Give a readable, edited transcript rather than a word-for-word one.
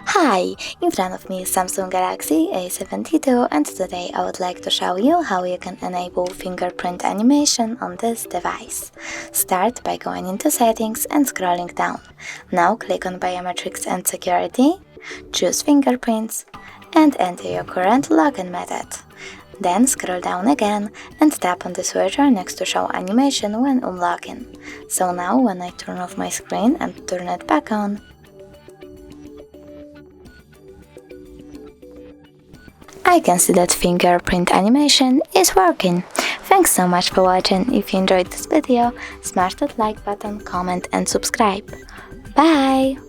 Hi, in front of me is Samsung Galaxy A72 and today I would like to show you how you can enable fingerprint animation on this device. Start by going into settings and scrolling down. Now click on Biometrics and Security, choose Fingerprints and enter your current login method. Then scroll down again and tap on the switcher next to show animation when unlocking. So now when I turn off my screen and turn it back on, I can see that fingerprint animation is working. Thanks so much for watching. If you enjoyed this video, smash that like button, comment and subscribe. Bye!